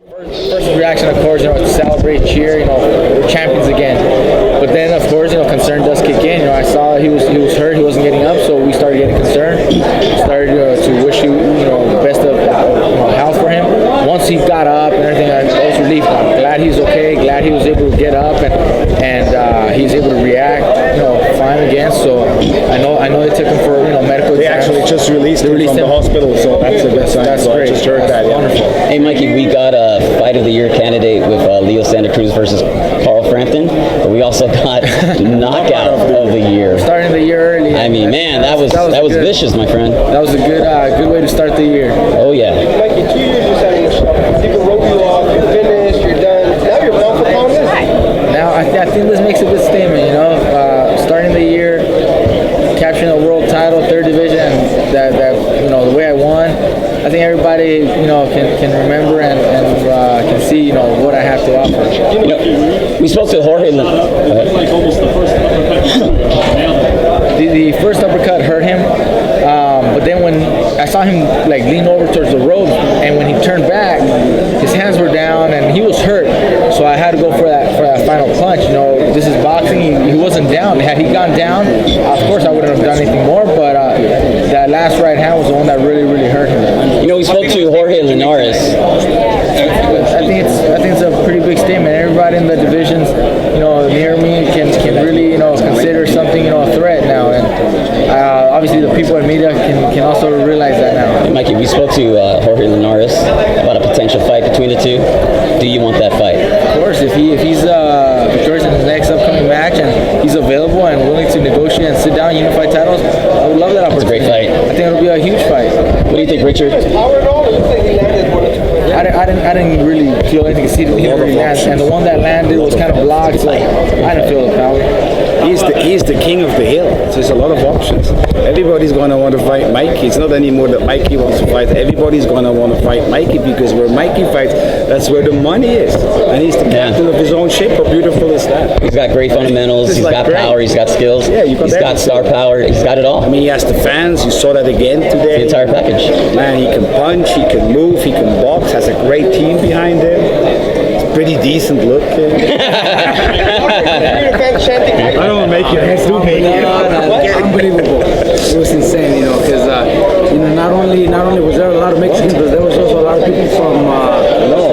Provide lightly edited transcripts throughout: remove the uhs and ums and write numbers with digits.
First reaction, of course, to celebrate, cheer, we're champions again. But then, of course, concern does kick in. I saw he was hurt, he wasn't getting up, so we started getting concerned. Started to wish the best of health for him. Once he got up and everything, I was relieved. I'm glad he's okay. Glad he was able to get up and he's able to react, fine again. So I know they took him for medical. They actually just released him from the hospital, so that's a good sign. That's so great. I just heard that. Yeah. Wonderful. Hey, Mikey, we got a Fight of the Year candidate with Leo Santa Cruz versus Carl Frampton, but we also got Knockout of the Year. Starting the year early. I mean, man, that was vicious, my friend. That was a good way to start the year. Oh yeah. Mikey, 2 years you're setting the show. People wrote you off, you're finished, you're done. Now you're bound for promise. Now I think this makes a good statement. Starting the year, capturing a world title, third division, and that the way I won. I think everybody can remember and can see what I have to offer. We spoke to Jorge. Like almost the first uppercut. The first uppercut hurt him, but then when I saw him lean over towards the rope, and when he turned back, his hands were down and he was hurt. So I had to go for that final punch. This is boxing. He wasn't down. Had he gone down, of course I wouldn't have done anything more. But that last right hand was the one that really hurt him. We spoke to Jorge Linares. I think it's a pretty big statement. Everybody in the divisions, near me can really consider something a threat now, and obviously the people in media can also realize that now. Hey, Mikey, we spoke to Jorge Linares about a potential fight between the two. Do you want that fight? Of course, if he's victorious in his next upcoming match and he's available and willing to negotiate and sit down, unify titles, I would love that opportunity. It's a great fight. I think it'll be a huge fight. What do you think, Richard? Power at all, or you think he landed one or two? I didn't really feel anything. See, he didn't really land, and the one that landed was kind of blocked, so I didn't feel the power. He's the king of the hill. So there's a lot of options. Everybody's going to want to fight Mikey. It's not anymore that Mikey wants to fight. Everybody's going to want to fight Mikey, because where Mikey fights, that's where the money is. And he's the captain of his own ship. How beautiful is that? He's got great fundamentals. He's got power. He's got skills. Yeah, he's got star power. He's got it all. I mean, he has the fans. You saw that again today. The entire package. Man, he can punch. He can move. He can box. Has a great team behind him. It's pretty decent looking. I don't make your head too big. Unbelievable. It was insane, because not only was there a lot of Mexicans, but there was also a lot of people from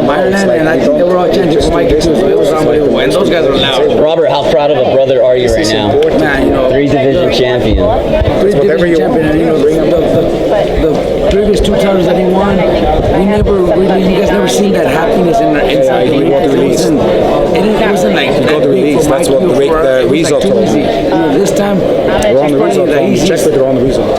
Ireland, and I think they were all chanting for Mikey too, so it was unbelievable. And those guys were loud. Robert, how proud of a brother are you right now? Man, Three division champion. Three-division champion, and the previous two titles that he won, you guys never seen that happiness inside the ring. It wasn't like got the release. That's what the result was. This time, We're on the result. Check that they're on the result.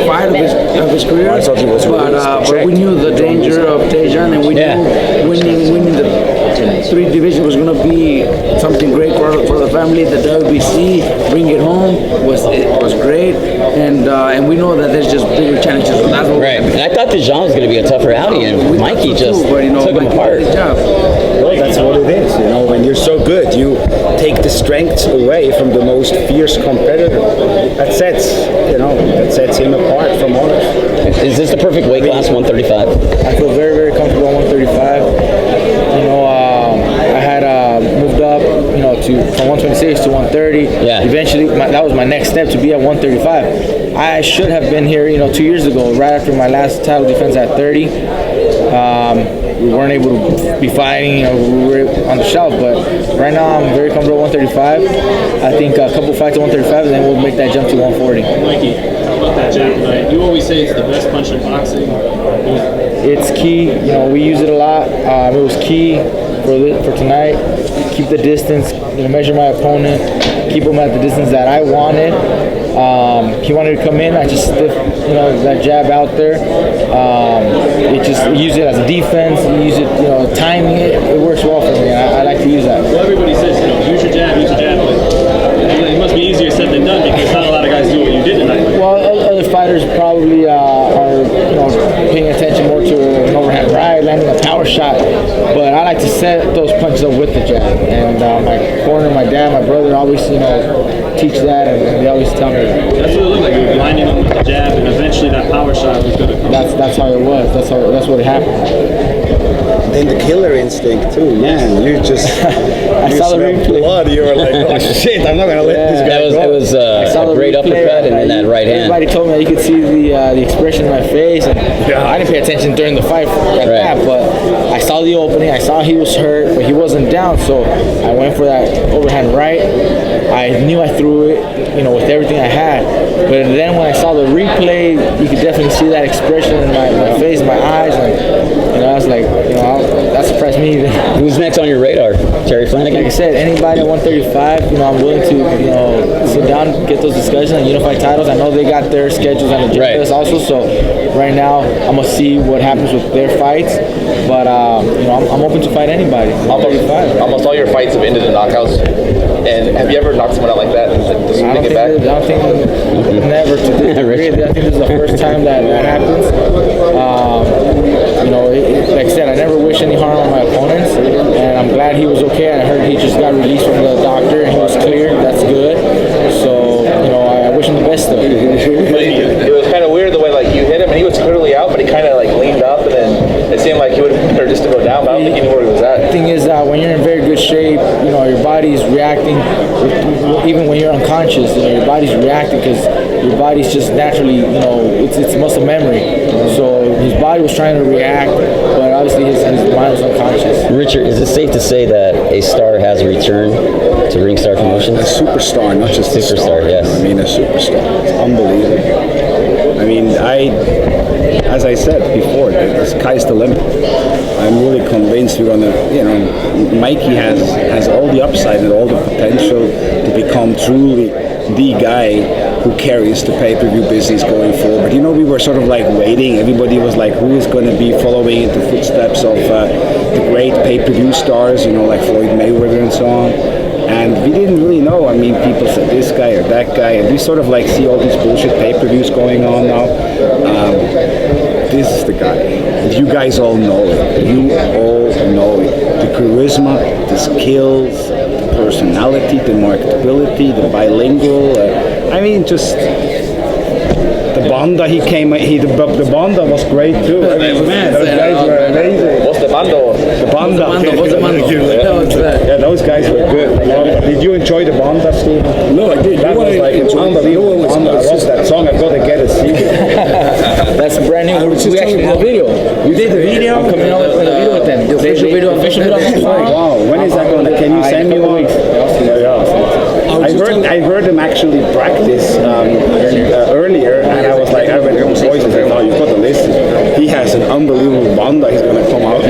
fight of his career, I thought he was but we knew the danger of Tejan, and we knew winning the three division was going to be something great for the family. The WBC, bring it home, was great, and we know that there's just bigger challenges. So that's what Right, and I thought Tejan was going to be a tougher outie, and Mikey just took him apart. Well, that's what it is. When you're so good, you take the strengths away from the most fierce competitor. That sets him apart from others. Is this the perfect weight class, 135? I feel very, very comfortable at 135. I had moved up, from 126 to 130. Yeah. Eventually, that was my next step, to be at 135. I should have been here, 2 years ago, right after my last title defense at 30. We weren't able to be fighting, we were on the shelf, but right now I'm very comfortable at 135. I think a couple fights at 135, and then we'll make that jump to 140. Mikey, how about that jab tonight? You always say it's the best punch in boxing. It's key, we use it a lot. It was key for tonight. Keep the distance, measure my opponent, keep him at the distance that I wanted. He wanted to come in, I just stiffed, that jab out there. Use it as a defense, use it, timing it works well for me. I like to use that. Well, everybody says, use your jab, but it must be easier said than done, because not a lot of guys do what you did tonight. Well, other fighters probably are, paying attention more to an overhand right, landing a power shot. But I like to set those punches up with the jab. And my corner, my dad, my brother always, teach that, and they always tell me that. That's what it looked like. You were blinding them with the jab, and eventually that power shot was going to come. That's how it was. That's what happened. Then the killer instinct too, man. You just you saw the smell replay. blood. You were like, oh shit, I'm not gonna let this guy It go. was saw a the great replay, uppercut and then that right hand. Everybody told me that you could see the expression in my face, and I didn't pay attention during the fight at that. But I saw the opening. I saw he was hurt, but he wasn't down, so I went for that overhand right. I knew I threw it, you know, with everything I had. But then when I saw the replay, you could definitely see that expression in my face, my eyes, and you know, I was like, you know, that surprised me. Who's next on your radar? Terry Flanagan? Like I said, anybody at 135, you know, I'm willing to, you know, sit down, get those discussions on unified titles. I know they got their schedules on the agendas also, so right now I'm gonna see what happens with their fights. But you know, I'm open to fight anybody. Almost all your fights have ended in knockouts. And have you ever knocked someone out like that and just I take it back? don't think never to this degree. I think this is the first time that happens. You know, like I said, I never wish any harm on my opponents, and I'm glad he was okay. I heard he just got released from the doctor and he was cleared. That's good. So, you know, I wish him the best though. But it was kind of weird the way like you hit him and he was clearly out, but he kind of like leaned up and then it seemed like he would have better just to go down, but I don't think he knew where he was at. The thing is that when you're in very good shape, you know, your body's reacting, even when you're unconscious, you know, your body's reacting because your body's just naturally, you know, it's muscle memory. So his body was trying to react, but obviously his mind was unconscious. Richard, is it safe to say that a star has returned to Ringstar Promotions? A superstar, not just a Superstar, star. yes. I mean, a superstar. It's unbelievable. I mean, as I said before, the sky's the limit. I'm really convinced we're gonna, you know, Mikey has all the upside and all the potential to become truly the guy who carries the pay-per-view business going forward. You know, we were sort of like waiting. Everybody was like, who is going to be following in the footsteps of the great pay-per-view stars, you know, like Floyd Mayweather and so on. And we didn't really know. I mean, people said this guy or that guy, and we sort of like see all these bullshit pay-per-views going on now. This is the guy. And you guys all know it. You all know it. The charisma, the skills, the personality, the marketability, the bilingual. I mean, just the Banda the Banda was great too. I mean, man, those guys were amazing. What's the bando? The Banda. What's the Mando? Yeah, those guys were good. Did you enjoy the Banda, Steve? No, I did. That was like unbelievable. I love that song. I've got to get a CD. That's brand new. We actually did a video. You did the video? I'm coming out with a video with them. The official video on that song? Wow, when is that going to? Can you send me one? I heard him actually practice earlier, and I was like, I read his voice and said, no, you've got to listen. He has an unbelievable banda. He's going to come out.